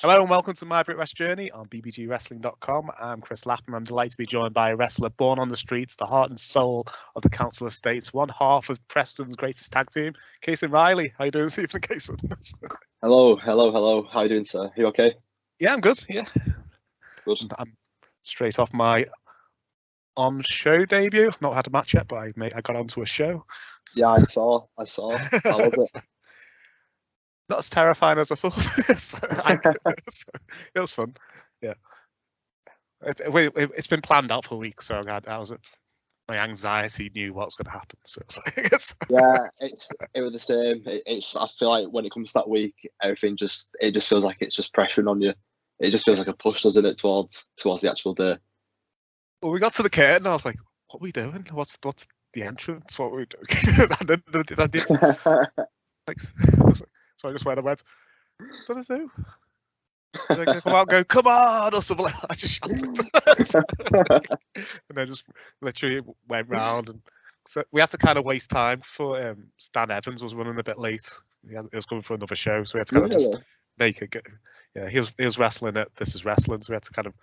Hello and welcome to My Brit Wrest Journey on bbgwrestling.com. I'm Chris Lappin. I'm delighted to be joined by a wrestler born on the streets, the heart and soul of the Council Estates, one half of Preston's greatest tag team, Cason Riley. How you doing this evening, Cason? Hello. How you doing, sir? You okay? Yeah, I'm good. Yeah, Good. I'm straight off my on-show debut. I've not had a match yet, but I got onto a show. So. Yeah, I saw. How was it? Not as terrifying as I thought. It was fun. Yeah, it's been planned out for weeks, so my anxiety knew what was going to happen. So yeah, it was the same. I feel like when it comes to that week, everything just feels like it's just pressuring on you. It just feels like a push, doesn't it, towards the actual day. Well, we got to the curtain, and I was like, "What are we doing? What's the entrance? What are we doing?" I did. So I just went and went, "What do I do?" They come out and go, "Come on," or something like that. I just shouted. And then just literally went round. And so we had to kind of waste time for Stan Evans was running a bit late. He was coming for another show, so we had to kind of just make it. Yeah, he was wrestling at This Is Wrestling, so we had to kind of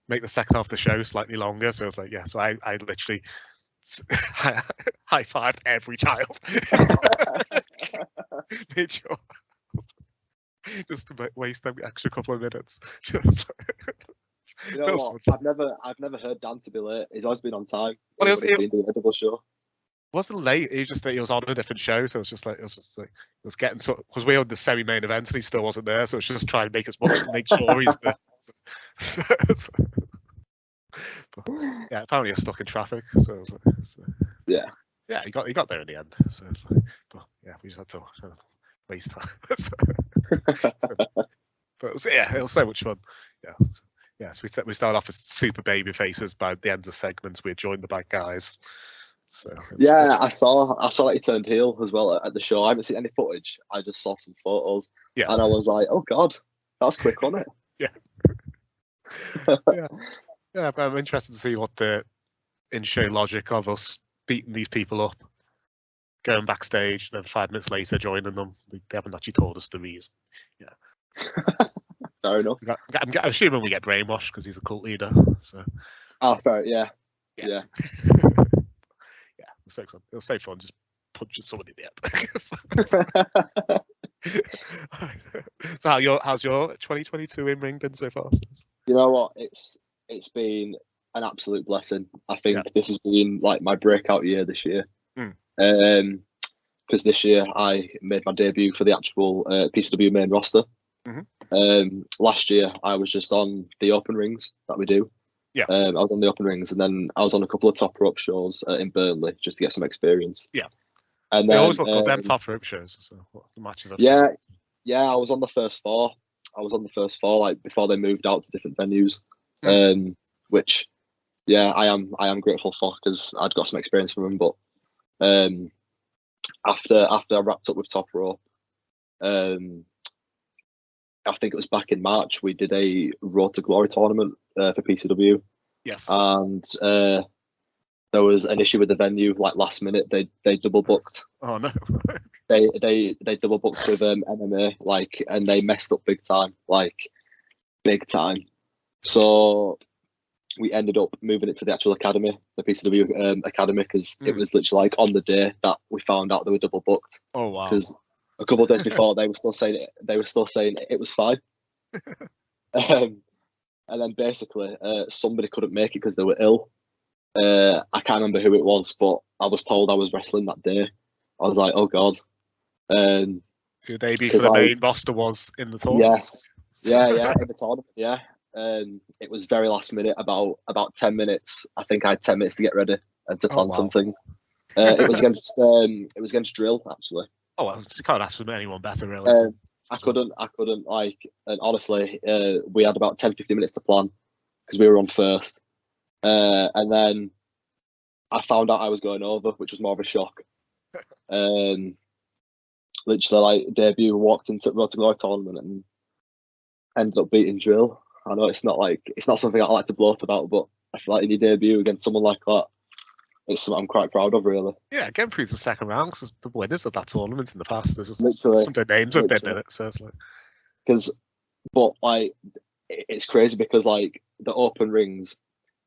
make the second half of the show slightly longer. So it was like, yeah, so I literally high-fived every child. Made sure. Just to waste them extra couple of minutes. You know what? I've never heard Dan to be late. He's always been on time. Well, he's been doing a double show. Wasn't late. He was on a different show, so it was getting to, because we were on the semi-main event and he still wasn't there, so it's just trying to make sure he's there. But, yeah, apparently he's stuck in traffic. So yeah, he got there in the end. So it's like, but yeah, we just had to waste time. But it was so much fun. Yeah, so we started off as super baby faces. By the end of the segments, we had joined the bad guys. So yeah, I saw that he turned heel as well at the show. I haven't seen any footage. I just saw some photos. Yeah, and I was like, oh god, that's quick, wasn't it? Yeah, but I'm interested to see what the in-show logic of us beating these people up, going backstage, and then 5 minutes later joining them. They haven't actually told us the reason. Yeah. Fair enough. I'm assuming we get brainwashed because he's a cult leader. So. Oh, fair. Yeah. Yeah. It was so fun just punching someone in the head. So how's your 2022 in ring been so far? You know what? It's been an absolute blessing. I think this has been like my breakout year this year. Because this year I made my debut for the actual PCW main roster. Mm-hmm. Last year I was just on the open rings that we do. Yeah. I was on the open rings, and then I was on a couple of top rope shows in Burnley just to get some experience. Yeah. And they then, always look good, them top rope shows. So what the matches I've seen. Yeah. I was on the first four. Like before they moved out to different venues. Which, yeah, I am grateful for because I'd got some experience from them. But after I wrapped up with top rope, I think it was back in March, we did a Road to Glory tournament for PCW. Yes. And there was an issue with the venue, like last minute, they double booked. Oh no. they double booked with MMA, like, and they messed up big time. So we ended up moving it to the actual academy, the PCW academy, because it was literally like on the day that we found out they were double booked. Oh wow. Because a couple of days before, they were still saying it was fine. And then basically, somebody couldn't make it because they were ill. I can't remember who it was, but I was told I was wrestling that day. I was like, oh god. Your debut for the main roster was in the tournament. Yes. Yeah, in the tournament. Yeah. It was very last minute. About 10 minutes. I think I had 10 minutes to get ready and to plan something. It was against Drill actually. Oh well, you can't ask for anyone better, really. I couldn't and honestly, we had about 10-15 minutes to plan because we were on first. And then I found out I was going over, which was more of a shock. Literally, like, debut, walked into Road to Glory tournament and ended up beating Drill. I know it's not something I like to gloat about, but I feel like in your debut against someone like that, it's something I'm quite proud of, really. Yeah, getting through to the second round, because the winners of that tournament in the past, there's just some of their names have been in it, so it's like... but like it's crazy because like the open rings,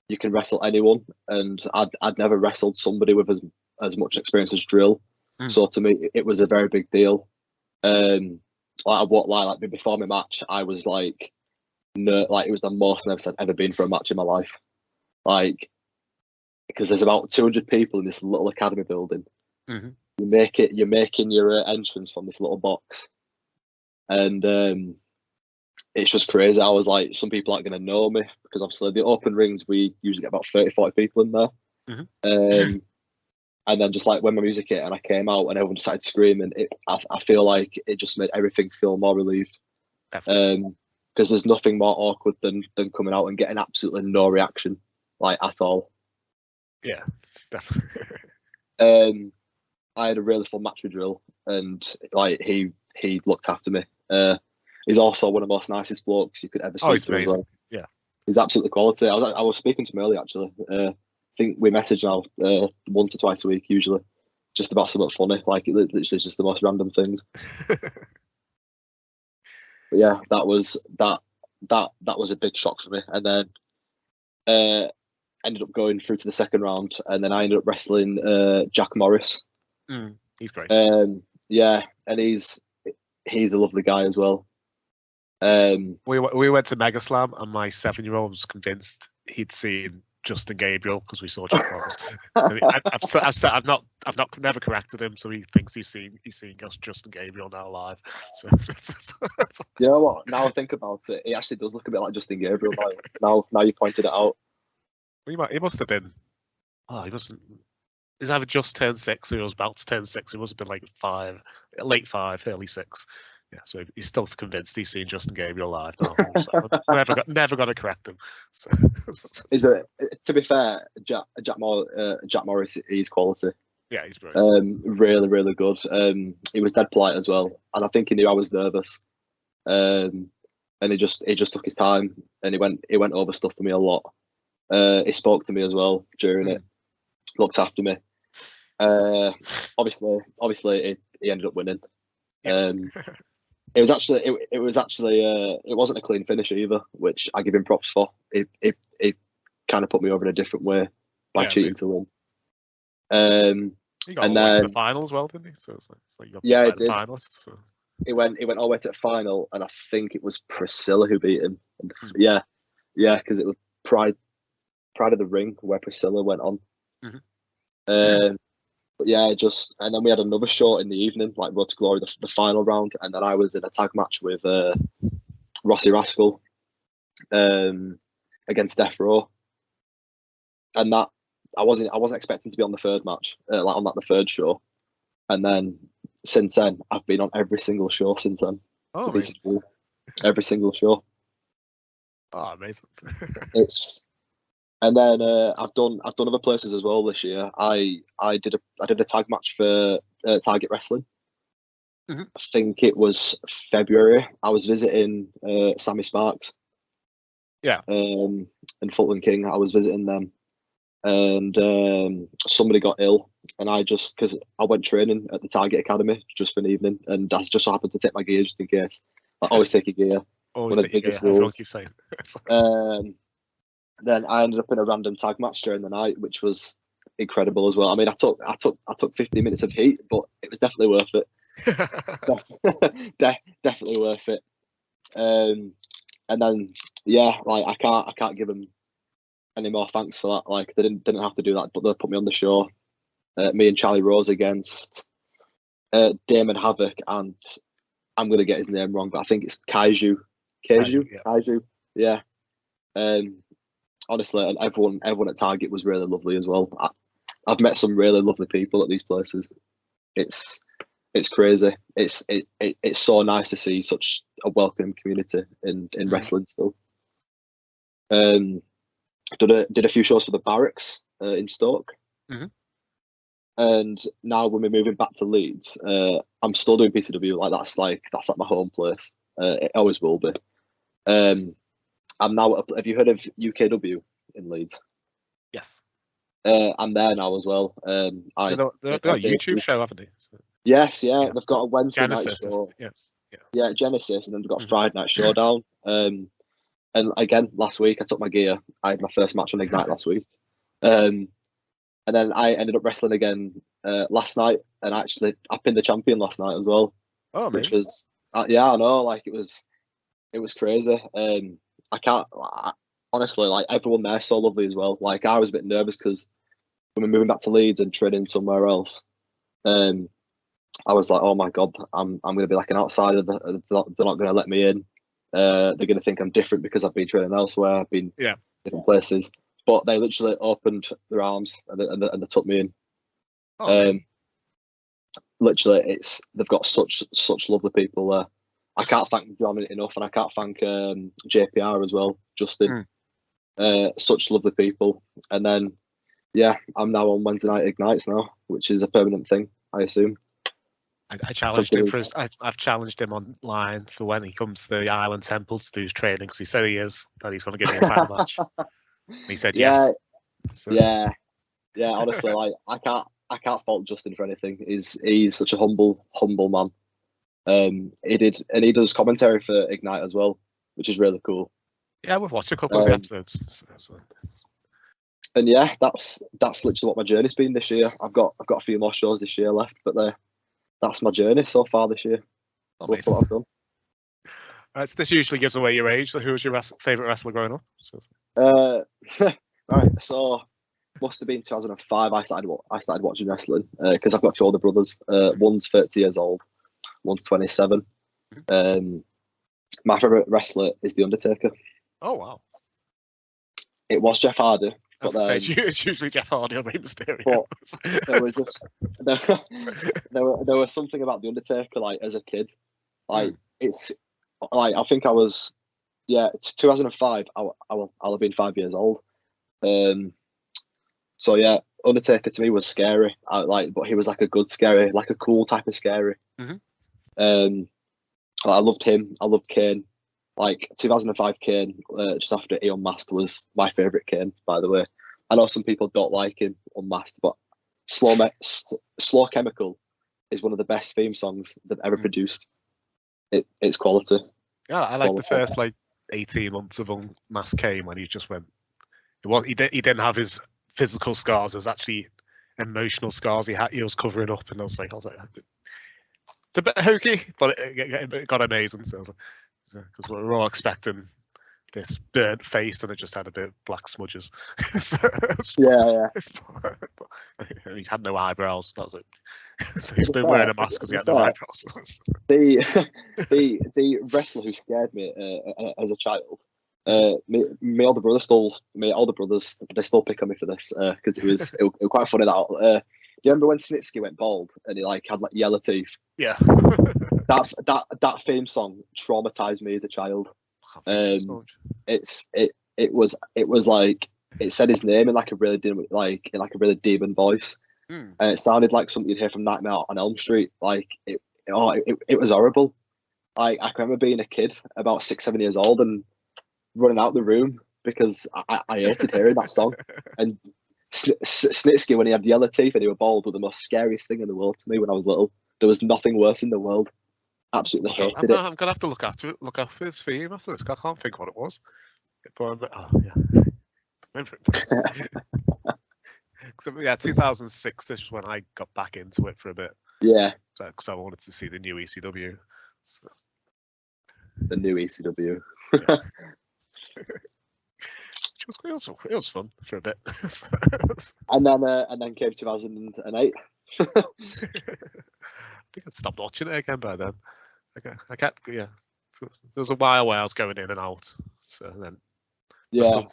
you can wrestle anyone, and I'd never wrestled somebody with as much experience as drill. So to me, it was a very big deal. Like I won't lie, like before my match, I was like, like it was the most nervous I'd ever been for a match in my life. Like, because there's about 200 people in this little academy building. You're making your entrance from this little box, and it's just crazy. I was like, some people aren't going to know me because obviously the open rings we usually get about 30-40 people in there. And then just like when my music hit and I came out and everyone started screaming, I feel like it just made everything feel more relieved. Because there's nothing more awkward than coming out and getting absolutely no reaction, like at all. Yeah, definitely. I had a really fun match with Drill, and like he looked after me. He's also one of the most nicest blokes you could ever speak to as well. Yeah, he's absolutely quality. I was speaking to him earlier actually. I think we message now once or twice a week usually, just about something funny. Like it literally is just the most random things. But yeah, that was a big shock for me. And then ended up going through to the second round, and then I ended up wrestling Jack Morris. He's great. Yeah, and he's a lovely guy as well. We went to Mega Slam, and my 7-year-old was convinced he'd seen Justin Gabriel because we saw Jack Morris. I've never corrected him, so he thinks he's seen Justin Gabriel now live. So you know what? Now I think about it, he actually does look a bit like Justin Gabriel. Now you pointed it out. He must have been. Oh, he's either just turned 6 or he was about to turn 6. He must have been like 5, late 5, early 6. Yeah, so he's still convinced he's seen Justin Gabriel live. Never got to correct him. So. To be fair, Jack Morris, he's quality. Yeah, he's brilliant. Really, really good. He was dead polite as well, and I think he knew I was nervous. And he just took his time, and he went over stuff for me a lot. He spoke to me as well during it, looked after me. Obviously, he ended up winning. It wasn't a clean finish either, which I give him props for. It kind of put me over in a different way by cheating to win. He got all the way to the final as well, didn't he? So it's like you got the finalists. So. He went all the way to the final, and I think it was Priscilla who beat him. Yeah, because it was Pride of the Ring where Priscilla went on. But yeah, and then we had another show in the evening, like Road to Glory, the final round, and then I was in a tag match with Rossi Rascal against Death Row, and that I wasn't expecting to be on the third match, like on the third show, and then since then I've been on every single show since then. Oh, amazing. Every single show. Oh, amazing. And then I've done other places as well this year. I did a tag match for Target Wrestling. I think it was February. I was visiting Sammy Sparks. Yeah. And Fulton King. I was visiting them, and somebody got ill, and because I went training at the Target Academy just for an evening, and I just so happened to take my gear just in case. I always take your gear. Always take your gear. Everyone keeps saying. Then I ended up in a random tag match during the night, which was incredible as well. I mean, I took 15 minutes of heat, but it was definitely worth it. Definitely worth it. And then like I can't give them any more thanks for that. Like they didn't have to do that, but they put me on the show. Me and Charlie Rose against Damon Havoc, and I'm gonna get his name wrong, but I think it's Kaiju. Yeah. Honestly, and everyone at Target was really lovely as well. I've met some really lovely people at these places. It's crazy. It's so nice to see such a welcoming community in wrestling still. Did a few shows for the Barracks in Stoke. And now when we're moving back to Leeds, I'm still doing PCW. That's like my home place. It always will be. I'm now. Have you heard of UKW in Leeds? Yes. I'm there now as well. They've got a YouTube show, haven't they? So. Yes, yeah. They've got a Wednesday Genesis night show. Yes. Yeah, Genesis, and then we've got Mhm. Friday Night Showdown. And again, last week I took my gear. I had my first match on Ignite last week. And then I ended up wrestling again last night, and actually I pinned the champion last night as well, Oh, which man. was yeah, I know, like it was crazy. I can't honestly, like everyone there's so lovely as well. Like I was a bit nervous because when we're moving back to Leeds and training somewhere else, I was like, oh my god, I'm going to be like an outsider. They're not going to let me in. They're going to think I'm different because I've been training elsewhere. I've been different places, but they literally opened their arms and they took me in. Oh, amazing. Literally, they've got such lovely people there. I can't thank John enough, and I can't thank JPR as well, Justin. Such lovely people. And then, yeah, I'm now on Wednesday night Ignites now, which is a permanent thing, I assume. I challenged him I've challenged him online for when he comes to the Island Temple to do his training, because he said that he's going to give me a title match. And he said yes. So. Yeah. Honestly, like I can't fault Justin for anything. He's such a humble man. He does commentary for Ignite as well, which is really cool. Yeah, we've watched a couple of episodes. And yeah, that's literally what my journey's been this year. I've got a few more shows this year left, but that's my journey so far this year. That's what I've done. So this usually gives away your age. So who was your favourite wrestler growing up? Right, so must have been 2005. I started watching wrestling because I've got two older brothers. One's 30 years old, one's 27. My favourite wrestler is The Undertaker. Oh wow! It was Jeff Hardy. But it's usually Jeff Hardy or Rey Mysterio. But there was something about The Undertaker, like as a kid, like it's like I think I was, it's 2005. I'll have been 5 years old. So yeah, Undertaker to me was scary. But he was like a good scary, like a cool type of scary. I loved him. I loved Kane. Like 2005 Kane, just after he unmasked, was my favourite Kane, by the way. I know some people don't like him unmasked, but Slow Chemical is one of the best theme songs they've ever produced. It's quality. Yeah, I like the first 18 months of Unmasked Kane when he just went. He didn't have his physical scars. It was actually emotional scars he was covering up, and I was like, it's a bit hokey, but it got amazing. So because we were all expecting this burnt face, and it just had a bit of black smudges. Yeah. He had no eyebrows. That was it. So he's been wearing a mask because he had no eyebrows. The wrestler who scared me as a child. My older brothers, they still pick on me for this because it was quite funny that. Do you remember when Snitsky went bald and he had yellow teeth? Yeah. that theme song traumatized me as a child. It was like it said his name in a really demon voice, and it sounded like something you'd hear from Nightmare on Elm Street. It was horrible. I can remember being a kid, about 6-7 years old, and running out the room because I hated hearing that song. And Snitsky, when he had yellow teeth and he was bald, was the most scariest thing in the world to me when I was little. There was nothing worse in the world. Absolutely hated it. I'm gonna have to look after his theme after this. I can't think what it was. But, yeah. 2006 is when I got back into it for a bit. Yeah. Because I wanted to see the new ECW. So. The new ECW. Yeah. It was fun for a bit. and then came 2008. I think I stopped watching it again by then. I kept There was a while where I was going in and out. So then my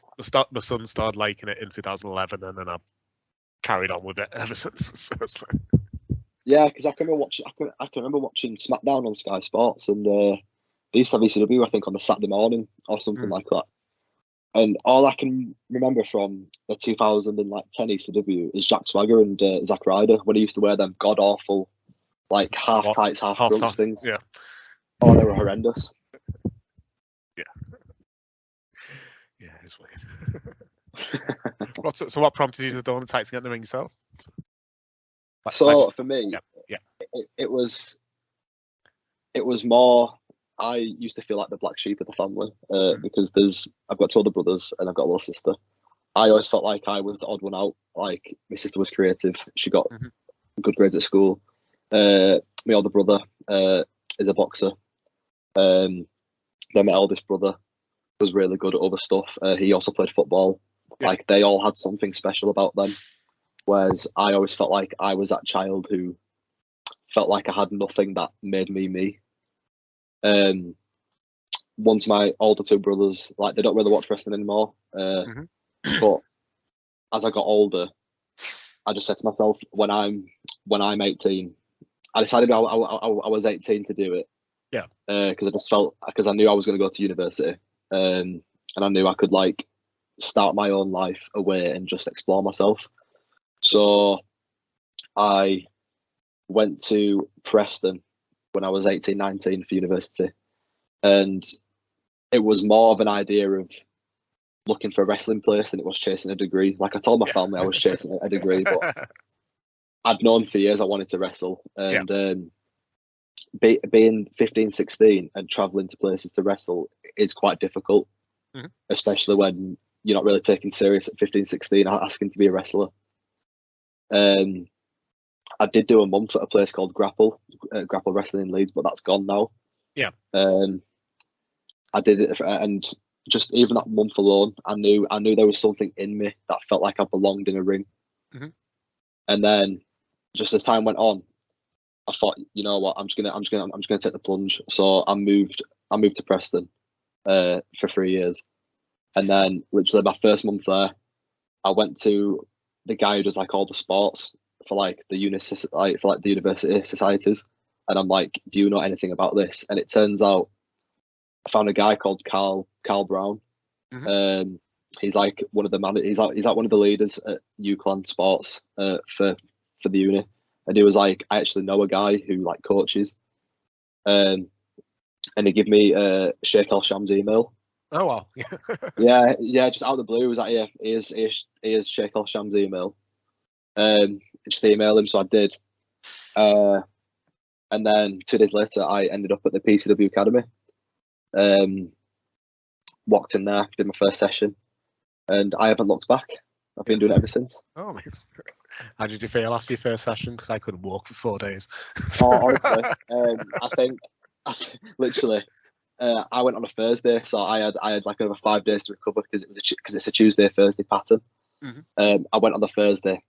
son started liking it in 2011, and then I carried on with it ever since. So it's like... Yeah, because I can remember watching SmackDown on Sky Sports, and they used to have ECW, I think, on the Saturday morning or something like that. And all I can remember from the 2010 ECW is Jack Swagger and Zack Ryder when he used to wear them god awful, half tights, half trunks things. Yeah. Oh, they were horrendous. Yeah. Yeah, it's weird. So what prompted you to do the tights to get in the ring yourself? For me, yeah. It was it was more. I used to feel like the black sheep of the family because I've got 2 other brothers and I've got a little sister. I always felt like I was the odd one out. Like my sister was creative; she got good grades at school. My older brother is a boxer. Then my eldest brother was really good at other stuff. He also played football. Yeah. Like they all had something special about them. Whereas I always felt like I was that child who felt like I had nothing that made me me. Once my older 2 brothers, like they don't really watch wrestling anymore. But as I got older, I just said to myself, when I'm 18, I decided I was 18 to do it. Yeah. Because I knew I was going to go to university, and I knew I could like start my own life away and just explore myself. So I went to Preston when I was 18, 19 for university, and it was more of an idea of looking for a wrestling place than it was chasing a degree. Like I told my family I was chasing a degree, but I'd known for years I wanted to wrestle, and being 15, 16 and traveling to places to wrestle is quite difficult, especially when you're not really taken serious at 15, 16 asking to be a wrestler. I did do a month at a place called Grapple Wrestling in Leeds, but that's gone now. Yeah. I did it, and just even that month alone, I knew there was something in me that felt like I belonged in a ring. And then, just as time went on, I thought, you know what, I'm just gonna take the plunge. So I moved to Preston for 3 years, and then literally my first month there, I went to the guy who does like all the sports for like the university societies, and I'm like, do you know anything about this? And it turns out I found a guy called Carl Brown. He's like one of the he's like one of the leaders at UCLan Sports for the uni, and he was like, I actually know a guy who like coaches, and he gave me Sheikh El Sham's email. Oh wow. yeah, just out of the blue, he was like, yeah, here's Sheikh El Sham's email. Just email him, so I did. And then 2 days later, I ended up at the PCW Academy. Walked in there, did my first session, and I haven't looked back. I've been doing it ever since. Oh, amazing. How did you feel after your first session? Because I couldn't walk for 4 days. Honestly, I think literally, I went on a Thursday, so I had like over 5 days to recover because it's a Tuesday Thursday pattern. I went on the Thursday,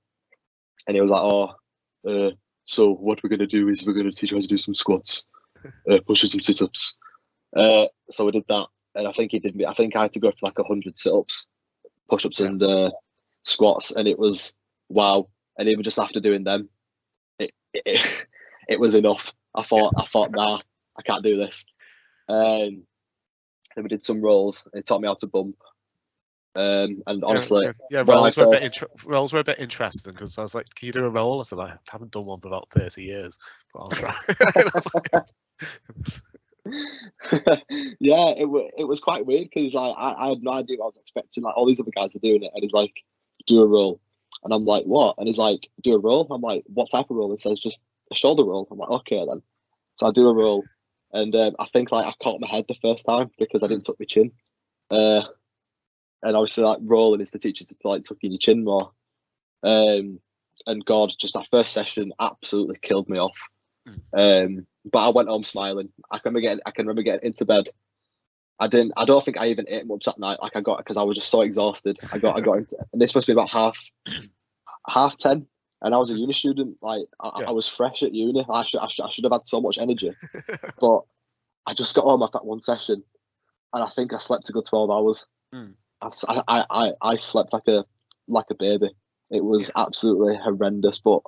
and he was like, so what we're gonna do is we're gonna teach you how to do some squats, pushes, some sit-ups. So we did that, and I think I think I had to go for like 100 sit-ups, push-ups, and squats, and it was wow. And even just after doing them, it was enough. I thought, nah, I can't do this. Then we did some rolls, and it taught me how to bump. And honestly, rolls were a bit interesting because I was like, "Can you do a roll?" I said, "I haven't done one for about 30 years, but I'll try." Yeah, it was quite weird because I had no idea what I was expecting. Like all these other guys are doing it, and he's like, "Do a roll," and I'm like, "What?" And he's like, "Do a roll." I'm like, "What type of roll?" It says just a shoulder roll. I'm like, "Okay then." So I do a roll, and I think like I caught my head the first time because I didn't tuck my chin. And obviously, like rolling is the teacher to like tuck in your chin more. And God, just that first session absolutely killed me off. But I went home smiling. I can remember getting into bed. I don't think I even ate much that night. Like because I was just so exhausted. I got into, and this must be about half 10, and I was a uni student. Like I was fresh at uni. I should have had so much energy, but I just got home after that one session, and I think I slept a good 12 hours. I slept like a baby. It was absolutely horrendous, but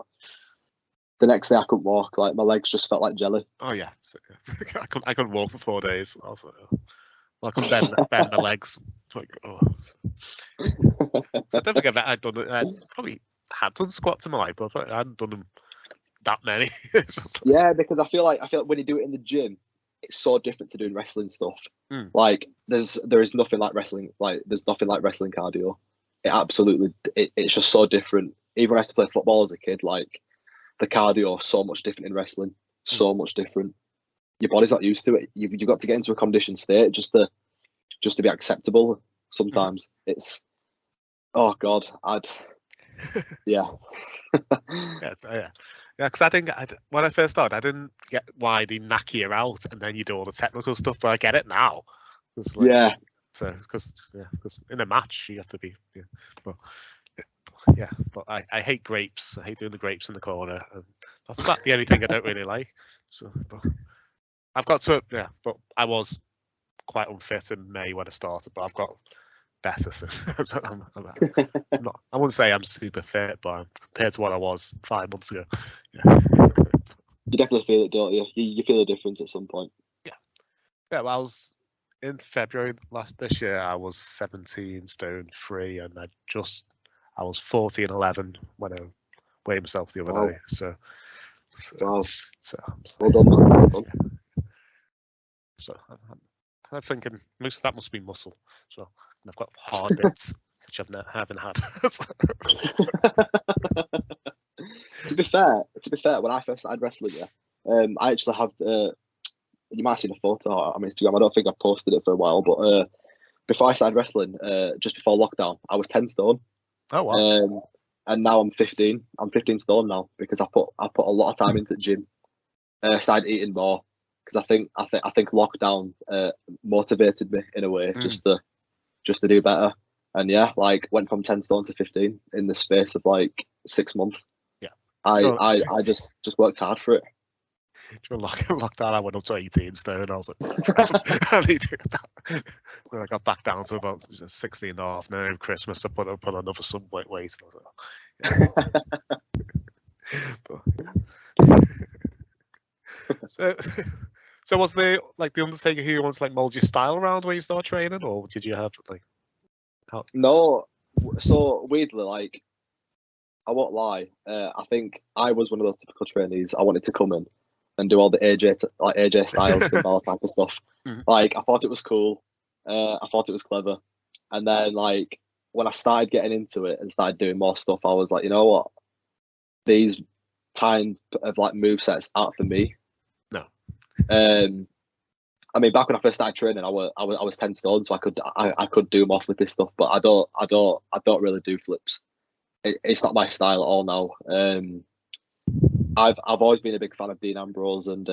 the next day I couldn't walk. Like my legs just felt like jelly. Oh yeah, I couldn't walk for 4 days. Also, I couldn't bend my legs. Like, oh. I don't think I'd done it. I probably had done squats in my life, but I hadn't done them that many. Yeah, because I feel like when you do it in the gym, it's so different to doing wrestling stuff. Like there is nothing like wrestling. Like there's nothing like wrestling cardio. It's just so different. Even when I used to play football as a kid, like the cardio is so much different in wrestling. So much different. your body's not used to it. You've got to get into a conditioned state just to be acceptable. Sometimes it's, oh God, yeah. Yeah, yeah. Because I think when I first started, I didn't get why they knack you out and then you do all the technical stuff, but I get it now. Like, Yeah. So, because in a match you have to be, but I hate grapes. I hate doing the grapes in the corner. And that's about the only thing I don't really like. So, but I've got to, but I was quite unfit in May when I started, but I've got better. So I'm not, I wouldn't say I'm super fit, but compared to what I was 5 months ago, yeah. You definitely feel it, don't you? You feel a difference at some point. Yeah. Well, I was in February this year. I was 17 stone 3, and I was 14-11 when I weighed myself the other day. So Wow. So Well done, man. Well done. So I'm thinking most of that must be muscle. So I've got hard bits which haven't had. To be fair, when I first started wrestling, I actually have. You might have seen a photo on Instagram. I don't think I've posted it for a while, but before I started wrestling, just before lockdown, I was 10 stone. Oh wow! And now I'm 15. I'm 15 stone now because I put a lot of time into the gym. Started eating more because I think lockdown motivated me in a way just to do better. And yeah, like went from 10 stone to 15 in the space of like 6 months. Yeah, I just worked hard for it. During lockdown, I went up to 18 stone. I was like, I need to get that. When I got back down to about 16 and a half. Now over Christmas, I put another some weight. And I was like, yeah. So was the Undertaker who wants like mold your style around when you start training, or did you have like? No, so weirdly, like I won't lie. I think I was one of those typical trainees. I wanted to come in and do all the AJ Styles and all that type of stuff. Mm-hmm. Like I thought it was cool. I thought it was clever. And then like when I started getting into it and started doing more stuff, I was like, you know what? These kind of like move sets aren't for me. No. I mean, back when I first started training, I was 10 stone, so I could do more flippy stuff, but I don't really do flips. It's not my style at all now. I've always been a big fan of Dean Ambrose and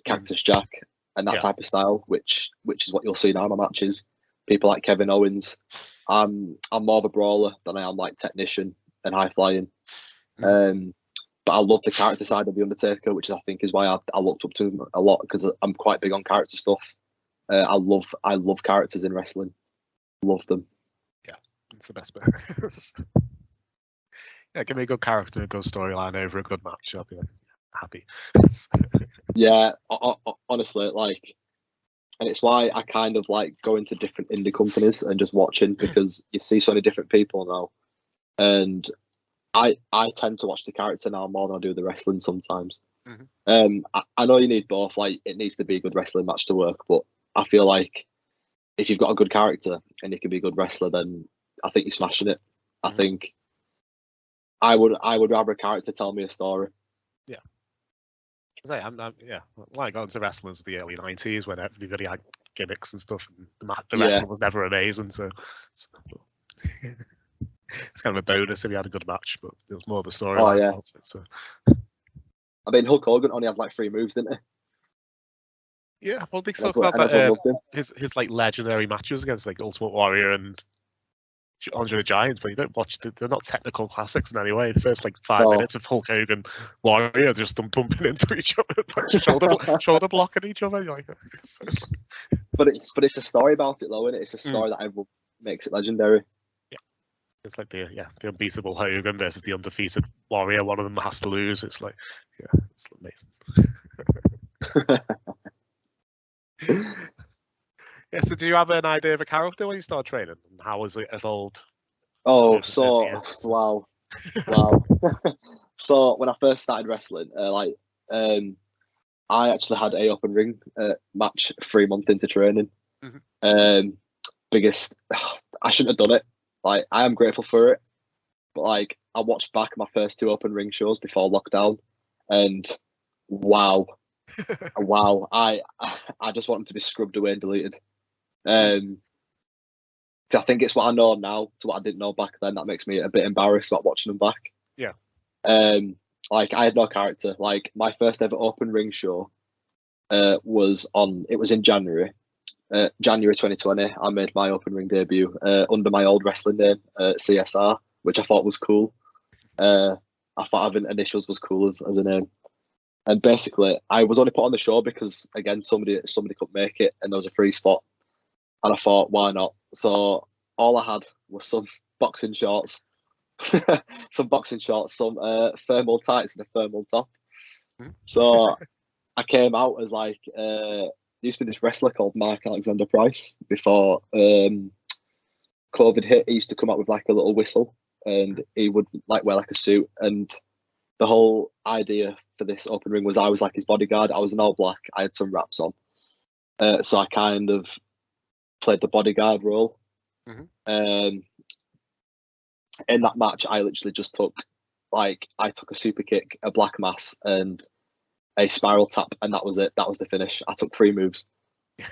Cactus Jack and that type of style, which is what you'll see now in my matches. People like Kevin Owens. I'm more of a brawler than I am like technician and high flying. But I love the character side of the Undertaker, which I think is why I looked up to him a lot because I'm quite big on character stuff. I love characters in wrestling. Love them. Yeah, it's the best bit. Yeah, give me a good character and a good storyline over a good match. I'll be happy. Yeah, honestly, like, and it's why I kind of like going to different indie companies and just watching because you see so many different people now, and I tend to watch the character now more than I do the wrestling sometimes. I know you need both. Like, it needs to be a good wrestling match to work, but I feel like if you've got a good character and you can be a good wrestler, then I think you're smashing it. I think I would rather a character tell me a story. Yeah. I'm when I got into wrestling was the early 90s when everybody had gimmicks and stuff, and the wrestling was never amazing. So it's kind of a bonus if you had a good match, but it was more the storyline about it. So I mean, Hulk Hogan only had like 3 moves, didn't he? Yeah, well, they talk about that his like legendary matches against like Ultimate Warrior and Andre the Giant, but you don't watch. They're not technical classics in any way. The first like 5 minutes of Hulk Hogan Warrior just them bumping into each other, like, shoulder blocking each other. You're like, but it's a story about it though, isn't it? It's a story that everyone makes it legendary. Yeah, it's like the unbeatable Hogan versus the undefeated Warrior. One of them has to lose. It's like, it's amazing. Yeah, so do you have an idea of a character when you start training, and how has it evolved? Oh, so wow. So when I first started wrestling, I actually had a open ring match 3 months into training. Biggest, I shouldn't have done it. Like, I am grateful for it, but like I watched back my first 2 open ring shows before lockdown, and wow, Wow, I just want them to be scrubbed away and deleted. 'Cause I think it's what I know now to what I didn't know back then. That makes me a bit embarrassed about watching them back. Yeah. Like I had no character. Like my first ever open ring show was in January. January 2020, I made my open ring debut under my old wrestling name, CSR, which I thought was cool. I thought having initials was cool as a name. And basically, I was only put on the show because, again, somebody couldn't make it, and there was a free spot. And I thought, why not? So all I had was some boxing shorts, some thermal tights and a thermal top. So I came out as like there used to be this wrestler called Mark Alexander Price before COVID hit. He used to come out with like a little whistle, and he would like wear like a suit. And the whole idea for this open ring was I was like his bodyguard. I was in all black. I had some wraps on, so I kind of played the bodyguard role. In that match, I literally just took I took a super kick, a black mass, and a spiral tap, and that was it. That was the finish. I took 3 moves.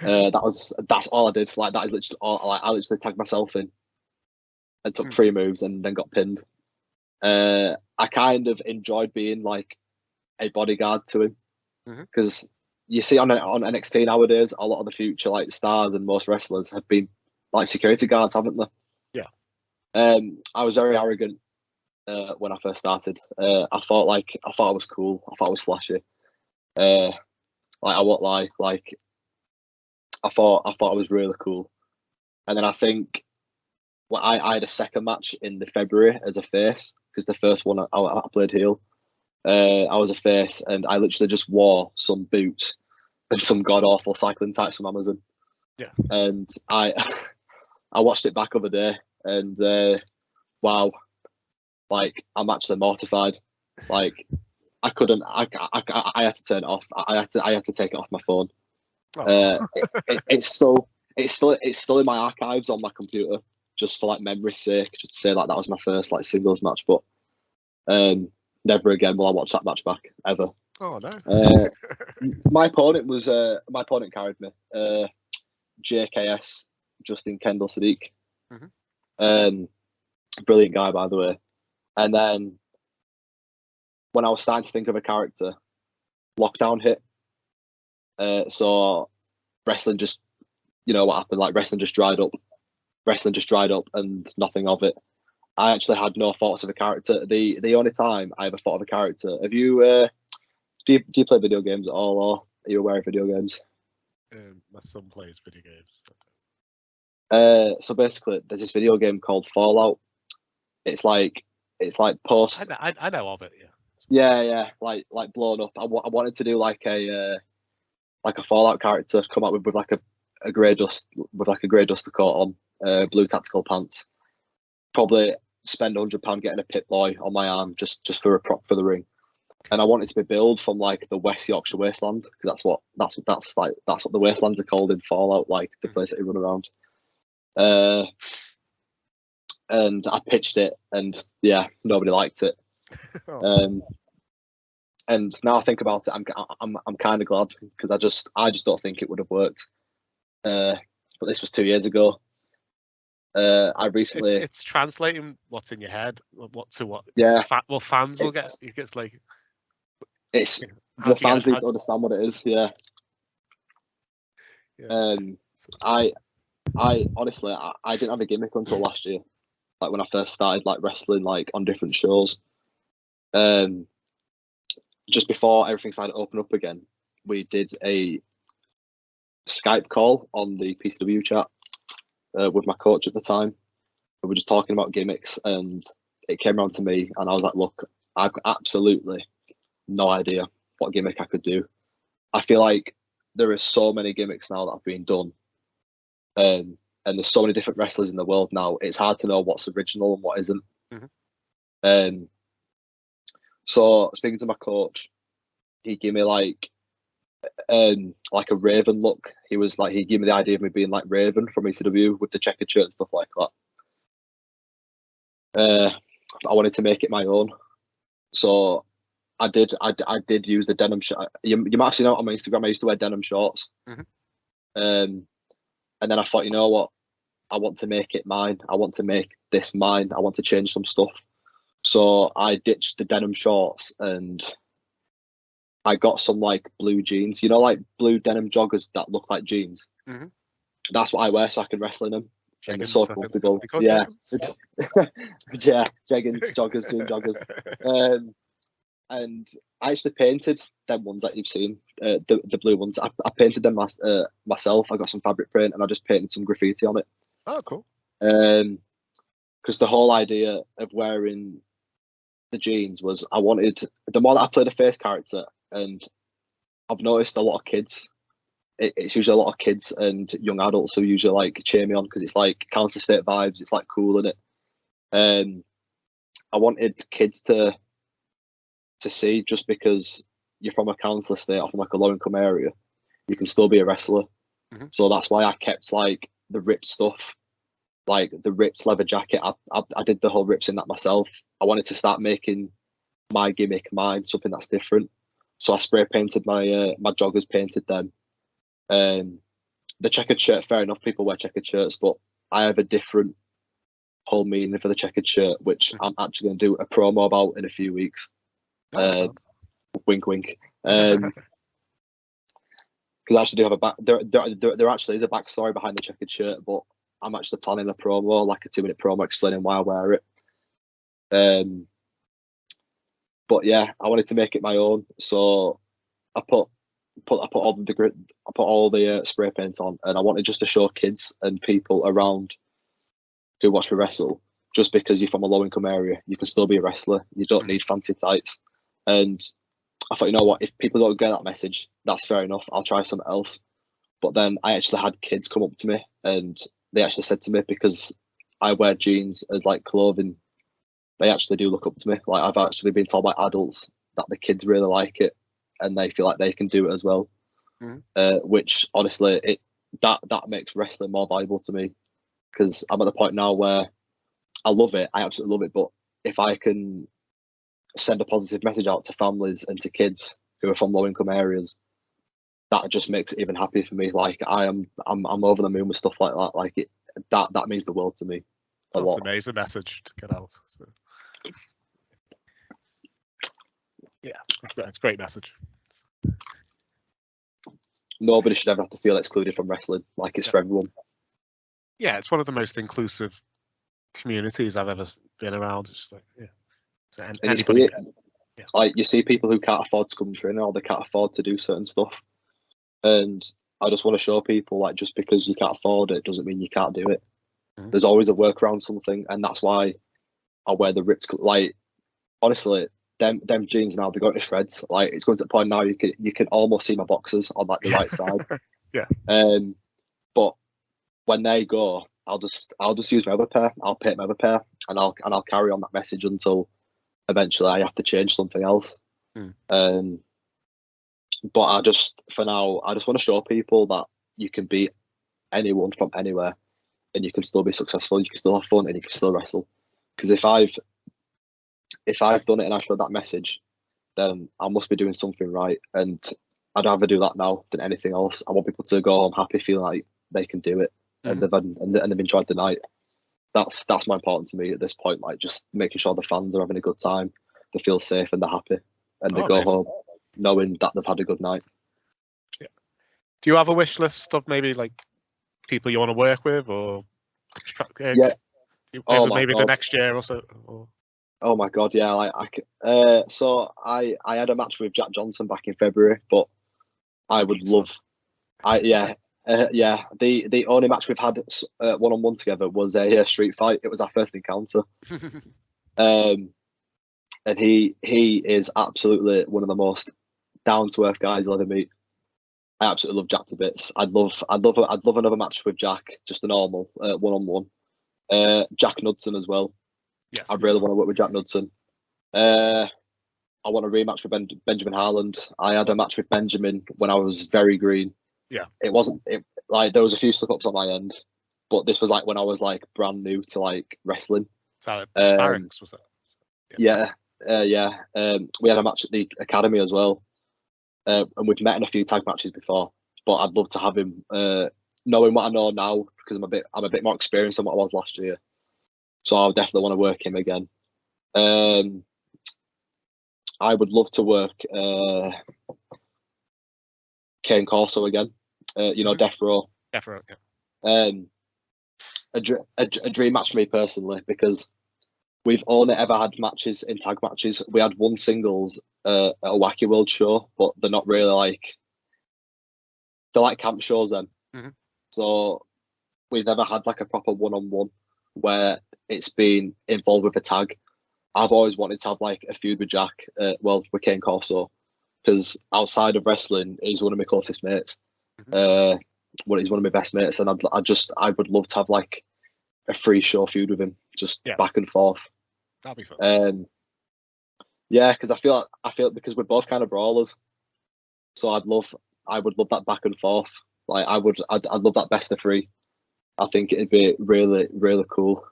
That's all I did. Like that is literally all. I literally tagged myself in and took 3 moves, and then got pinned. I kind of enjoyed being like a bodyguard to him because you see on NXT nowadays, a lot of the future like stars and most wrestlers have been like security guards, haven't they? Yeah. I was very arrogant when I first started. I thought I was cool. I thought I was flashy. Like I won't lie. Like I thought I was really cool. And then I think I had a second match in the February as a face because the first one I played heel. I was a face, and I literally just wore some boots and some god awful cycling tights from Amazon. Yeah. And I watched it back over there, and wow, like I'm actually mortified. Like I couldn't. I had to turn it off. I had to take it off my phone. It's still in my archives on my computer, just for like memory's sake, just to say like that was my first like singles match. But never again will I watch that match back ever. Oh no. My opponent carried me. JKS, Justin Kendall Sadiq. Brilliant guy, by the way. And then when I was starting to think of a character, lockdown hit. So wrestling just, you know what happened? Like wrestling just dried up. And nothing of it. I actually had no thoughts of a character. The only time I ever thought of a character. Have you? Do you play video games at all, or are you aware of video games? My son plays video games. So basically, there's this video game called Fallout. It's like post. I know of it. Yeah. Like blown up. I wanted to do like a Fallout character, come up with like a grey dust with like a grey duster coat on, blue tactical pants. Probably spend £100 getting a Pit Boy on my arm just for a prop for the ring. And I wanted to be billed from like the West Yorkshire Wasteland because that's what the wastelands are called in Fallout, like the place that you run around. And I pitched it, and yeah, nobody liked it. And now I think about it, I'm kind of glad because I just don't think it would have worked. But this was 2 years ago. I recently. It's translating what's in your head, what to what. Yeah. What fans will get. It gets like. It's the fans need to understand what it is. Yeah. I honestly I didn't have a gimmick until last year, like when I first started like wrestling like on different shows. Just before everything started to open up again, we did a Skype call on the PCW chat with my coach at the time. We were just talking about gimmicks, and it came around to me, and I was like, look, I've got absolutely no idea what gimmick I could do. I feel like there are so many gimmicks now that have been done, and there's so many different wrestlers in the world now. It's hard to know what's original and what isn't. So speaking to my coach, he gave me like a Raven look. He gave me the idea of me being like Raven from ECW with the checkered shirt and stuff like that. I wanted to make it my own, so I did use the denim shirt. You might have seen it on my Instagram. I used to wear denim shorts. Mhm. And then I thought, you know what? I want to make it mine. I want to make this mine. I want to change some stuff. So I ditched the denim shorts and I got some like blue jeans. You know, like blue denim joggers that look like jeans. Mhm. That's what I wear so I can wrestle in them. And they're Jeggings, so I think. comfortable. Are they called Yeah. jeggings? Yeah, jeggings, joggers, jean joggers. And I actually painted them ones that you've seen, the blue ones. I painted them myself. I got some fabric paint and I just painted some graffiti on it. Oh, cool. Because the whole idea of wearing the jeans was I wanted, the more that I played a face character, and I've noticed a lot of kids, it's usually a lot of kids and young adults who usually like cheer me on because it's like Council State vibes, it's like cool in it. I wanted kids to see, just because you're from a council estate or from like a low income area, you can still be a wrestler. Mhm. So that's why I kept like the ripped stuff, like the ripped leather jacket. I did the whole rips in that myself. I wanted to start making my gimmick mine, something that's different. So I spray painted my my joggers, painted them. The checkered shirt, fair enough, people wear checkered shirts, but I have a different whole meaning for the checkered shirt, which I'm actually going to do a promo about in a few weeks. Wink, wink. Because I actually do have a back. There actually is a backstory behind the checkered shirt, but I'm actually planning a promo, like a 2-minute promo, explaining why I wear it. But yeah, I wanted to make it my own, so I put all the spray paint on, and I wanted just to show kids and people around who watch me wrestle. Just because you're from a low income area, you can still be a wrestler. You don't need fancy tights. And I thought, you know what, if people don't get that message, that's fair enough. I'll try something else. But then I actually had kids come up to me and they actually said to me, because I wear jeans as like clothing, they actually do look up to me. Like I've actually been told by adults that the kids really like it and they feel like they can do it as well. Which honestly, that makes wrestling more valuable to me, because I'm at the point now where I love it. I absolutely love it. But if I can send a positive message out to families and to kids who are from low income areas, that just makes it even happier for me. Like I'm over the moon with stuff like that. Like that means the world to me. That's an amazing message to get out. So. Yeah, it's a great message. Nobody should ever have to feel excluded from wrestling. Like it's for everyone. Yeah, it's one of the most inclusive communities I've ever been around. It's like, yeah. So anybody, like you see people who can't afford to come train, or they can't afford to do certain stuff, and I just want to show people, like, just because you can't afford it doesn't mean you can't do it. There's always a work around something, and that's why I wear the ripped. Like honestly, them jeans now, they're going to shreds. Like it's going to the point now you can almost see my boxers on like the right side. Yeah. But when they go, I'll just use my other pair. I'll paint my other pair, and I'll carry on that message until eventually I have to change something else. But for now, I just want to show people that you can beat anyone from anywhere, and you can still be successful. You can still have fun, and you can still wrestle. Because if I've done it and I showed that message, then I must be doing something right. And I'd rather do that now than anything else. I want people to go home happy, feeling like they can do it, and they've enjoyed the night. That's more important to me at this point. Like just making sure the fans are having a good time, they feel safe and they're happy, and they go home knowing that they've had a good night. Yeah. Do you have a wish list of maybe like people you want to work with, or yeah, maybe the next year or so? Or... Oh my god, yeah. So I had a match with Jack Johnson back in February, but I would love, the only match we've had one-on-one together was a street fight. It was our first encounter. And he is absolutely one of the most down-to-earth guys I'll ever meet. I absolutely love Jack to bits. I'd love another match with Jack, just a normal one-on-one. Jack Knudsen as well. Yes, I really want to work with Jack Knudsen. I want a rematch with Benjamin Harland. I had a match with Benjamin when I was very green. Yeah. It wasn't like there was a few slip ups on my end, but this was like when I was like brand new to like wrestling. Barracks was that? Yeah. Yeah. We had a match at the academy as well, and we've met in a few tag matches before. But I'd love to have him. Knowing what I know now, because I'm a bit more experienced than what I was last year, so I definitely want to work him again. I would love to work Kane Corso again. Death Row. Death Row, yeah. A dream match for me personally, because we've only ever had matches in tag matches. We had one singles at a Wacky World show, but they're not really they're like camp shows then. Mm-hmm. So we've never had like a proper one-on-one where it's been involved with a tag. I've always wanted to have like a feud with Jack, with Kane Corso, because outside of wrestling, he's one of my closest mates. Mm-hmm. He's one of my best mates, and I would love to have like a free show feud with him, just back and forth. That'd be fun. Yeah, because I feel because we're both kind of brawlers, so I would love that back and forth. Like I'd love that best of three. I think it'd be really, really cool.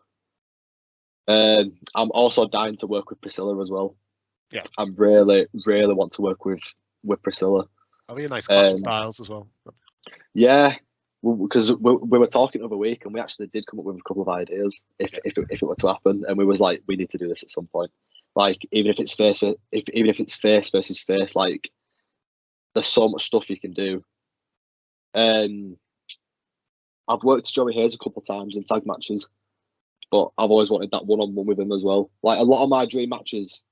I'm also dying to work with Priscilla as well. Yeah, I really, really want to work with Priscilla. That'd be a nice clash of styles as well. Yeah, because we were talking the other week, and we actually did come up with a couple of ideas if it were to happen, and we was like, we need to do this at some point. Like even if it's face versus face, like there's so much stuff you can do. I've worked Joey Hayes a couple of times in tag matches, but I've always wanted that one-on-one with him as well. Like a lot of my dream matches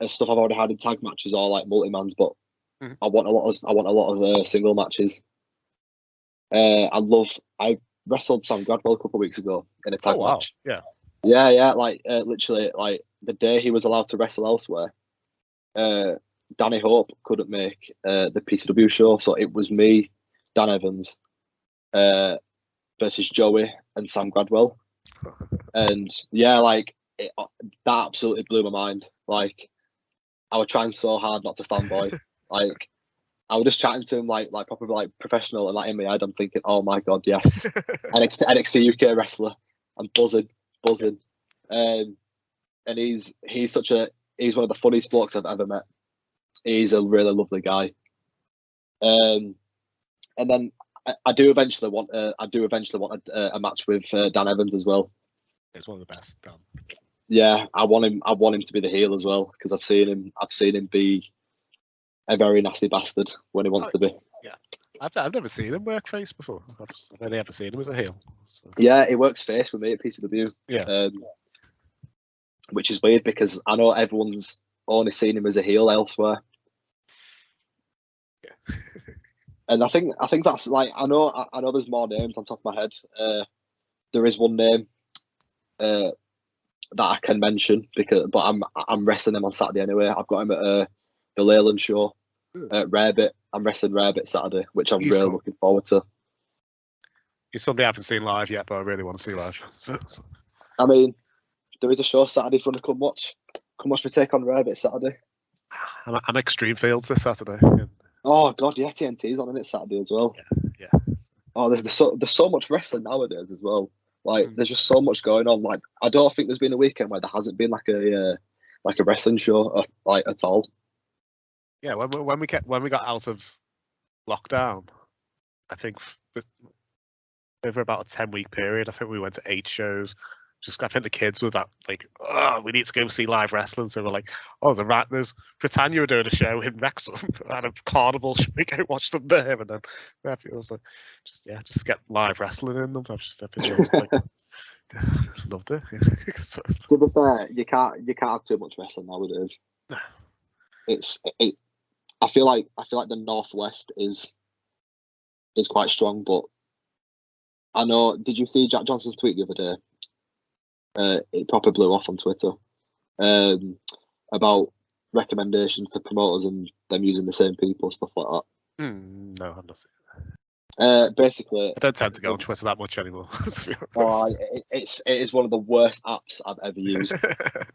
are stuff I've already had in tag matches or like multi-mans, but I want a lot of single matches. I wrestled Sam Gradwell a couple of weeks ago in a tag match. Yeah. Like literally, like the day he was allowed to wrestle elsewhere, Danny Hope couldn't make the PCW show, so it was me, Dan Evans, versus Joey and Sam Gradwell, and yeah, like that absolutely blew my mind. Like I was trying so hard not to fanboy, like. I was just chatting to him like proper like professional, and like in my head I'm thinking, oh my god, yes, NXT UK wrestler. I'm buzzing, and he's one of the funniest blokes I've ever met. He's a really lovely guy. And then I do eventually want a match with Dan Evans as well. It's one of the best. Yeah, I want him to be the heel as well, because I've seen him be a very nasty bastard when he wants to be. Yeah, I've never seen him work face before. I've only ever seen him as a heel. So. Yeah, he works face with me at PCW. Yeah, which is weird because I know everyone's only seen him as a heel elsewhere. Yeah. And I think that's like I know there's more names on top of my head. There is one name that I can mention but I'm wrestling him on Saturday anyway. I've got him at the Leyland show, Rarebit. I'm wrestling Rarebit Saturday, which I'm really looking forward to. He's somebody I haven't seen live yet, but I really want to see live. I mean, there is a show Saturday if you want to come watch. Come watch me take on Rarebit Saturday. I'm Extreme Fields this Saturday. Oh god, yeah, TNT's on it Saturday as well. Yeah. Oh, there's so much wrestling nowadays as well. Like, there's just so much going on. Like, I don't think there's been a weekend where there hasn't been like a wrestling show at all. Yeah, when we got out of lockdown, I think over about a 10-week period, I think we went to 8 shows. I think the kids were that like, oh, we need to go see live wrestling. So we're like, oh, there's Britannia were doing a show in Wrexham at a carnival. Should we go watch them there? And then it was like, just get live wrestling in them. I was like, loved it. To be fair, you can't have too much wrestling nowadays. I feel like the Northwest is quite strong, but I know. Did you see Jack Johnson's tweet the other day? It proper blew off on Twitter about recommendations to promoters and them using the same people, stuff like that. No, I'm not seeing basically, I don't tend to go on Twitter that much anymore. It is one of the worst apps I've ever used.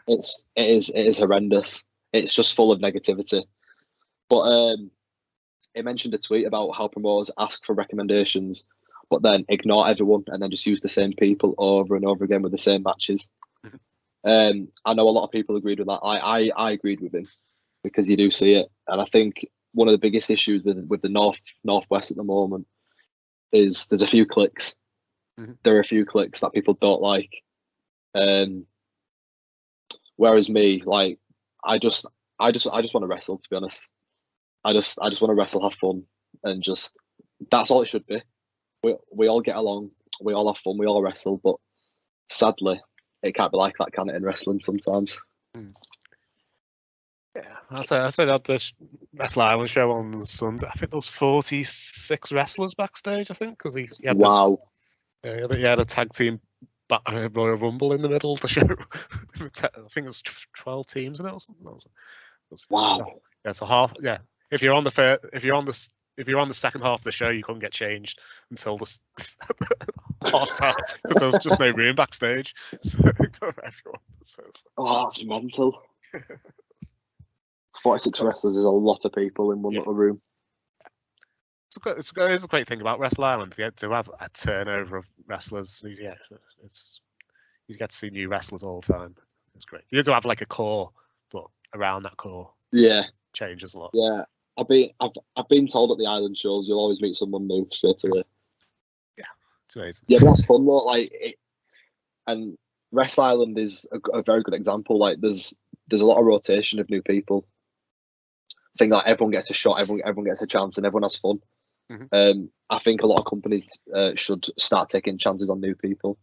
It is horrendous. It's just full of negativity. But it mentioned a tweet about how promoters ask for recommendations, but then ignore everyone and then just use the same people over and over again with the same matches. I know a lot of people agreed with that. I agreed with him because you do see it, and I think one of the biggest issues with the northwest at the moment is there's a few clicks. Mhm. There are a few clicks that people don't like. Whereas me, like, I just want to wrestle. To be honest, I just want to wrestle, have fun, and just that's all it should be. We all get along, we all have fun, we all wrestle. But sadly, it can't be like that, can it? In wrestling, sometimes. Yeah, I said at this Wrestle Island show on Sunday. I think there was 46 wrestlers backstage. I think because he had Wow. he had a tag team Royal Rumble in the middle of the show. I think it was 12 teams in it or something. Wow. So, yeah, so half. Yeah, if you're on the second half of the show, you couldn't get changed until the half time because there was just no room backstage for everyone. So Oh, that's mental. 46 wrestlers is a lot of people in one little room. It's a great thing about Wrestle Island. To have a turnover of wrestlers. Yeah, you get to see new wrestlers all the time. It's great. You have to have like a core, but around that core, changes a lot. Yeah, I've been told at the island shows you'll always meet someone new straight away. Yeah, it's amazing. Yeah, but that's fun though. And Wrestle Island is a very good example. Like, there's a lot of rotation of new people. I think that everyone gets a shot, everyone gets a chance, and everyone has fun. Mm-hmm. I think a lot of companies should start taking chances on new people,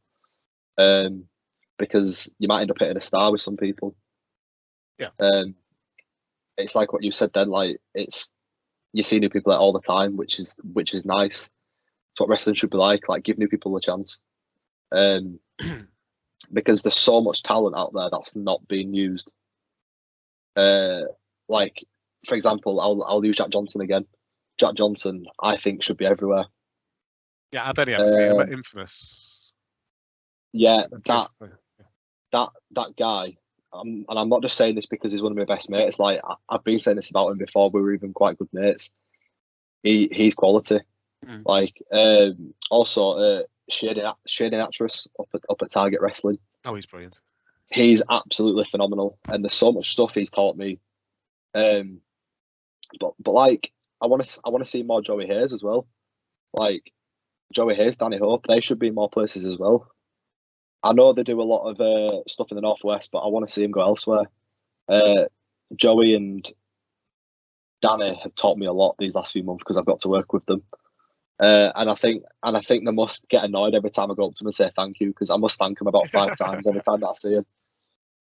because you might end up hitting a star with some people. Yeah. It's like what you said then. Like, you see new people all the time, which is nice. It's what wrestling should be like. Like, give new people a chance, because there's so much talent out there that's not being used. Like, for example, I'll use Jack Johnson again. Jack Johnson, I think, should be everywhere. Yeah, I've only ever seen him at Infamous. Yeah, that guy. And I'm not just saying this because he's one of my best mates. Like, I've been saying this about him before we were even quite good mates. He's quality. Like, also Shading Actress up at Target Wrestling. Oh, he's brilliant. He's absolutely phenomenal, and there's so much stuff he's taught me. But like, I want to see more Joey Hayes as well. Like, Joey Hayes, Danny Hope, they should be in more places as well. I know they do a lot of stuff in the Northwest, but I want to see him go elsewhere. Joey and Danny have taught me a lot these last few months because I've got to work with them. And I think they must get annoyed every time I go up to them and say thank you, because I must thank them about 5 times every time that I see them.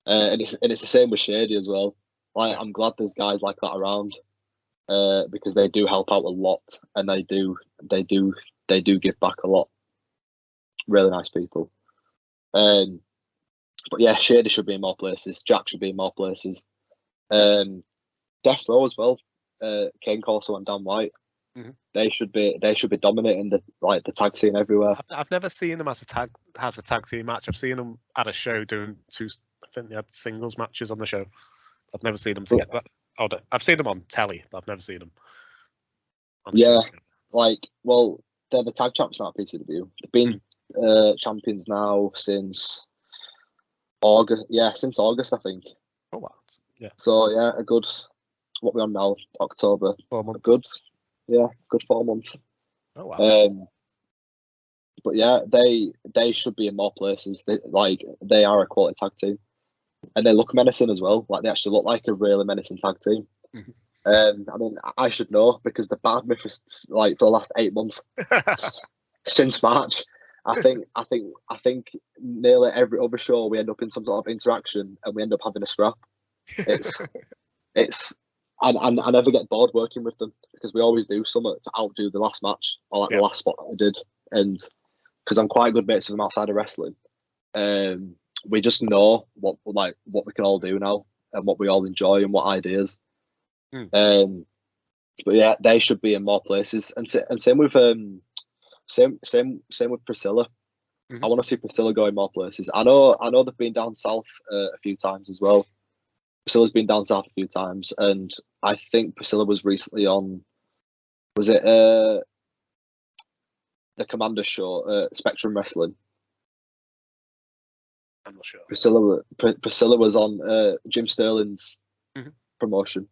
And it's the same with Shady as well. Like, I'm glad there's guys like that around, because they do help out a lot, and they do give back a lot. Really nice people. But yeah, Shady should be in more places. Jack should be in more places. Death Row as well. Kane Corso and Dan White. Mm-hmm. They should be dominating the tag scene everywhere. I've never seen them have a tag team match. I've seen them at a show doing 2. I think they had singles matches on the show. I've never seen them together. I've seen them on telly, but I've never seen them. Yeah, well, they're the tag champs now at PCW. They've been champions now since August. Yeah, since August, I think. Oh wow! Yeah. So yeah, a good. What we're on now, October. 4 months. Good 4 months. Oh wow. But yeah, they should be in more places. They are a quality tag team, and they look menacing as well. Like, they actually look like a really menacing tag team. Mm-hmm. I mean, I should know because they've battered me for the last 8 months since March. I think nearly every other show we end up in some sort of interaction and we end up having a scrap. I never get bored working with them because we always do something to outdo the last match or the last spot that we did. And because I'm quite good mates with them outside of wrestling, we just know what we can all do now and what we all enjoy and what ideas. But yeah, they should be in more places, and same with same with Priscilla. Mm-hmm. I want to see Priscilla go in more places. I know they've been down south a few times as well. Priscilla's been down south a few times, and I think Priscilla was recently on. Was it the Commander show, Spectrum Wrestling? I'm not sure. Priscilla was on Jim Sterling's promotion.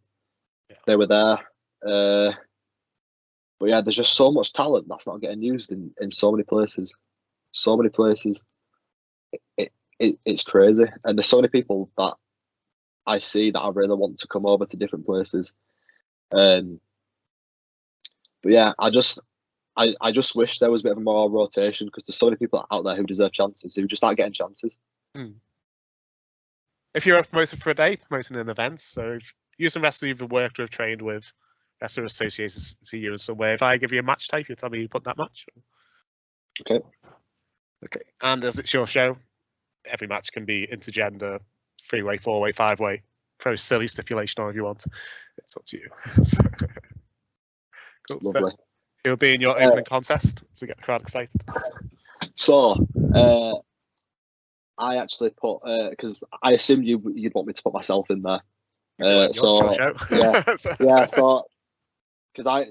Yeah. They were there. But yeah, there's just so much talent that's not getting used in so many places. So many places. It's crazy. And there's so many people that I see that I really want to come over to different places. But yeah, I just wish there was a bit of a more rotation, because there's so many people out there who deserve chances, who just aren't getting chances. If you're promoted for a day, promoting an event, so if you some wrestler you've worked with, trained with, wrestler associated to you in some way, if I give you a match type, you tell me you put that match. Okay. And as it's your show, every match can be intergender, 3-way, 4-way, 5-way. Throw silly stipulation on if you want. It's up to you. Cool. Lovely. So it'll be in your opening contest to get the crowd excited. So, I actually put, because I assumed you'd want me to put myself in there. So I thought, because I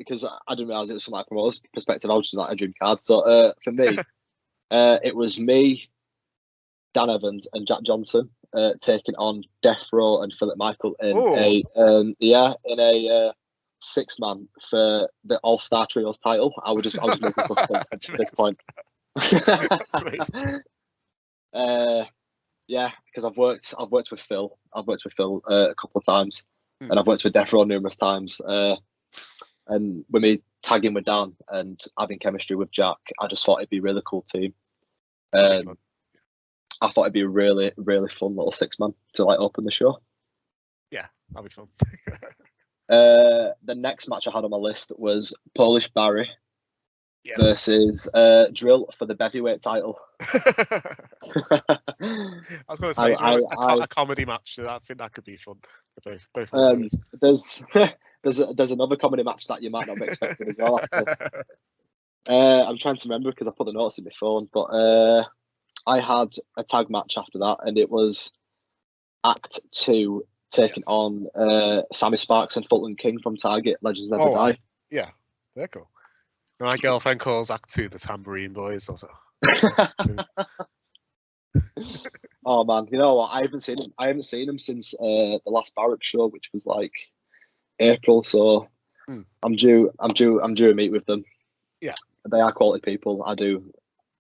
didn't realise it was from my promoter's perspective, I was just like a dream card. So for me, it was me, Dan Evans, and Jack Johnson taking on Death Row and Philip Michael in a 6-man for the All Star Trios title. I was just making stuff at this point. Yeah, because I've worked with Phil. I've worked with Phil a couple of times, and I've worked with Death Row numerous times. And with me tagging with Dan and having chemistry with Jack, I just thought it'd be a really cool team. I thought it'd be a really, really fun little 6-man to like open the show. Yeah, that'd be fun. The next match I had on my list was Polish Barry versus Drill for the Heavyweight title. I was going to say a comedy match. I think that could be fun. Both there's another comedy match that you might not be expecting as well. I'm trying to remember because I put the notes in my phone, but I had a tag match after that, and it was Act 2 taking on Sammy Sparks and Fulton King from Target, Legends Never Die. Yeah, they're cool. My girlfriend calls Act 2 the Tambourine Boys also. Oh man, you know what? I haven't seen them since the last Barracks show, which was like April. So I'm due a meet with them. Yeah, they are quality people. I do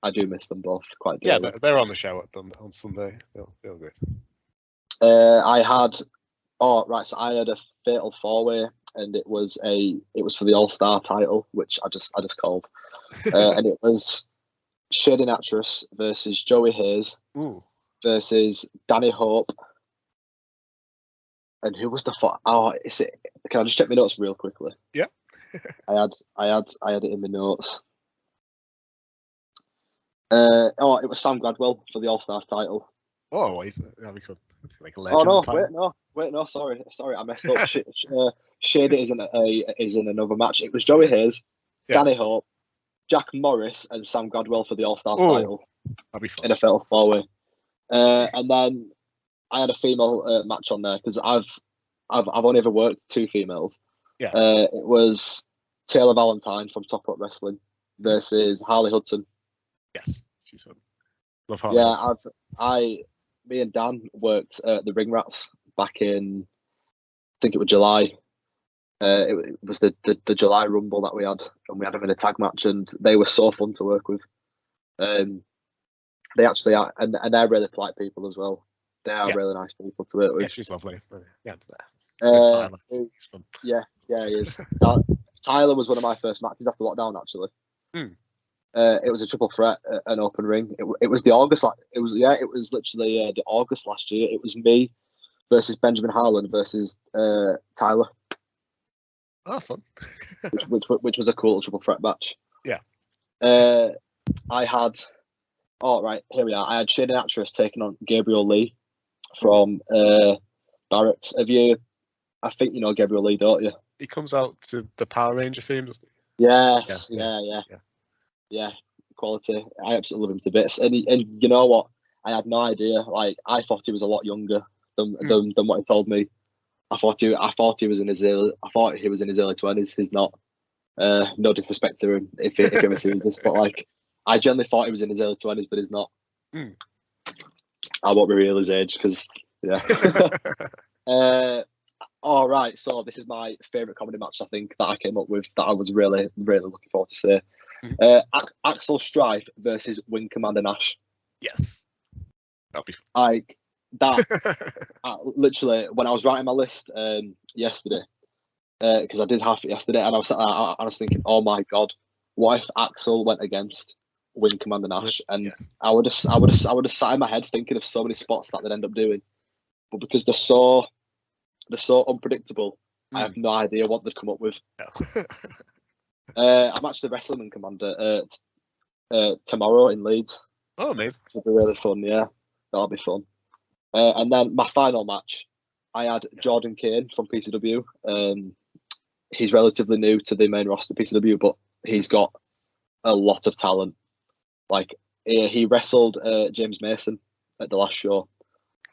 miss them both quite dearly. Yeah, they're on the show on Sunday. They'll good. I had a fatal 4-way, and it was for the All-Star title, which I just called, and it was Shading Actress versus Joey Hayes versus Danny Hope, and who was the can I just check my notes real quickly? Yeah. I had it in my notes. It was Sam Gladwell for the All-Stars title. Oh, that'd be cool. Like a Legends wait, no, sorry, I messed up. Shady is in another match. It was Joey Hayes, Danny Hope, Jack Morris, and Sam Gladwell for the All-Stars title. That'd be fun. In a fatal 4-way. And then I had a female match on there because I've only ever worked 2 females. Yeah. It was Taylor Valentine from Top Rope Wrestling versus Harley Hudson. Yes, she's fun. Love Harley Hudson. Me and Dan worked the Ring Rats back in, I think it was July. It was the July Rumble that we had, and we had them in a tag match, and they were so fun to work with. They actually are, and they're really polite people as well. They are really nice people to work with. Yeah, she's lovely. Yeah, he's fun. Yeah, he is. Tyler was one of my first matches after lockdown, actually. It was a triple threat, an open ring. It was the August. It was literally the August last year. It was me versus Benjamin Harlan versus Tyler. Oh, fun. which was a cool triple threat match. Yeah. I had. Oh right, here we are. I had Shading Actress taking on Gabriel Lee from Barracks. I think you know Gabriel Lee, don't you? He comes out to the Power Ranger theme, doesn't he? Yes. Yeah, quality. I absolutely love him to bits. And you know what? I had no idea. Like, I thought he was a lot younger than what he told me. I thought he was in his early 20s. He's not. No disrespect to him if he ever sees this, but like, I generally thought he was in his early 20s, but he's not. I won't reveal his age because yeah. All right, so this is my favourite comedy match. I think that I came up with that I was really looking forward to see. Axel Strife versus Wing Commander Nash. Yes, that'll be like that. Literally, when I was writing my list yesterday, because I did half it yesterday, and I was thinking, oh my god, what if Axel went against Wing Commander Nash? And yes. I would have sat in my head thinking of so many spots that they'd end up doing, but because they're so unpredictable, I have no idea what they'd come up with. I'm actually wrestling Wing Commander tomorrow in Leeds. Oh, amazing! It'll be really fun. Yeah, that'll be fun. And then my final match, I had Jordan Kane from PCW. He's relatively new to the main roster of PCW, but he's got a lot of talent. Like he wrestled James Mason at the last show.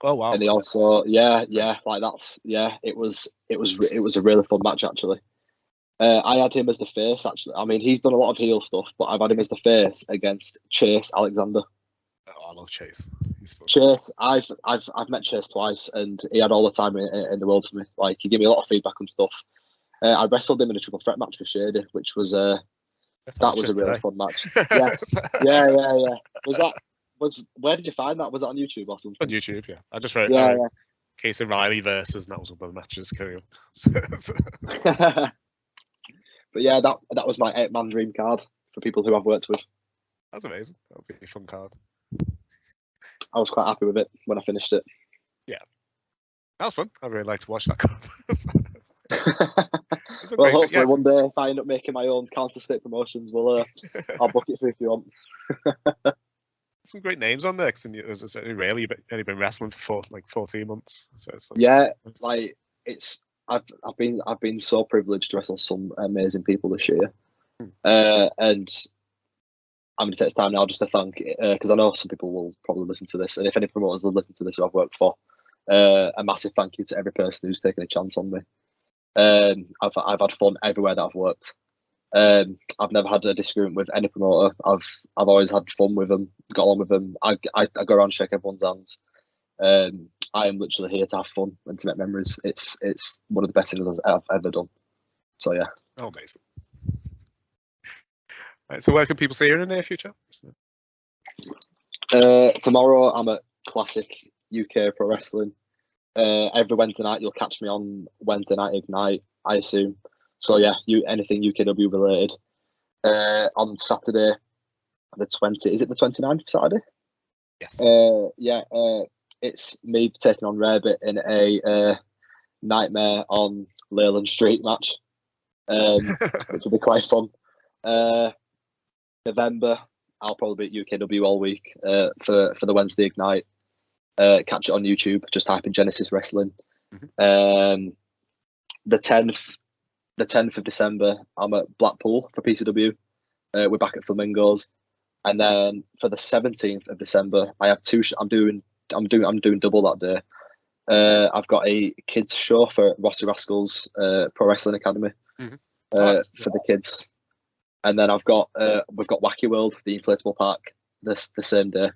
Oh wow! And he also it was a really fun match actually. I had him as the face actually. I mean, he's done a lot of heel stuff, but I've had him as the face against Chase Alexander. Oh, I love Chase. He's fun. Chase, I've met Chase twice, and he had all the time in the world for me. Like he gave me a lot of feedback and stuff. I wrestled him in a triple threat match with Shady, which was that was a really fun match. Yes, yeah. Where did you find that? Was it on YouTube or something? On YouTube, yeah. I just wrote Cason Riley versus, and that was one of the matches. Carry on. But yeah, that was my 8-man dream card for people who I've worked with. That's amazing. That would be a fun card. I was quite happy with it when I finished it. Yeah, that was fun. I really like to watch that card. Well, hopefully one day if I end up making my own counter-state promotions, I'll book it for if you want. Some great names on there, and it's only been wrestling for 14 months. So it's I've been so privileged to wrestle some amazing people this year, and I'm going to take this time now just to thank, because I know some people will probably listen to this, and if any promoters will listen to this who I've worked for, a massive thank you to every person who's taken a chance on me. I've had fun everywhere that I've worked. I've never had a disagreement with any promoter. I've always had fun with them, got along with them. I go around and shake everyone's hands. I am literally here to have fun and to make memories. It's one of the best things I've ever done. So yeah. Oh, amazing. Right, so where can people see you in the near future? Tomorrow I'm at Classic UK Pro Wrestling. Every Wednesday night you'll catch me on Wednesday Night Ignite, I assume. So yeah, anything UKW related. On Saturday, the 20th, is it the 29th Saturday? Yes. It's me taking on Rarebit in a Nightmare on Leyland Street match, which will be quite fun. November, I'll probably be at UKW all week for the Wednesday Ignite. Catch it on YouTube. Just type in Genesis Wrestling. The 10th of December, I'm at Blackpool for PCW. We're back at Flamingos, and then for the 17th of December, I have two. I'm doing double that day. I've got a kids show for Rossi Rascals Pro Wrestling Academy for the kids, and then we've got Wacky World, the inflatable park, the same day,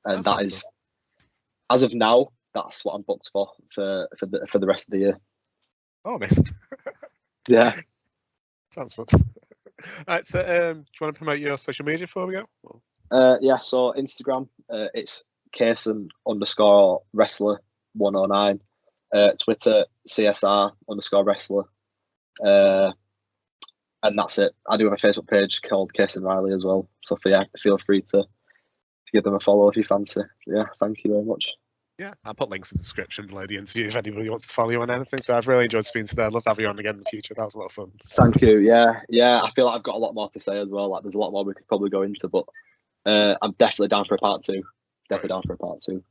and that is, as of now, that's what I'm booked for the rest of the year. Oh, amazing. Yeah. Sounds fun. All right, so do you want to promote your social media before we go? Yeah, so Instagram, it's Cason_wrestler 109. Twitter, CSR_wrestler. And that's it. I do have a Facebook page called Cason Riley as well. So feel free to give them a follow if you fancy. Yeah, thank you very much. Yeah, I'll put links in the description below the interview if anybody wants to follow you on anything. So I've really enjoyed speaking today. I'd love to have you on again in the future. That was a lot of fun. Thank you. Yeah. I feel like I've got a lot more to say as well. Like there's a lot more we could probably go into, but I'm definitely down for a part two. Definitely down for a part two.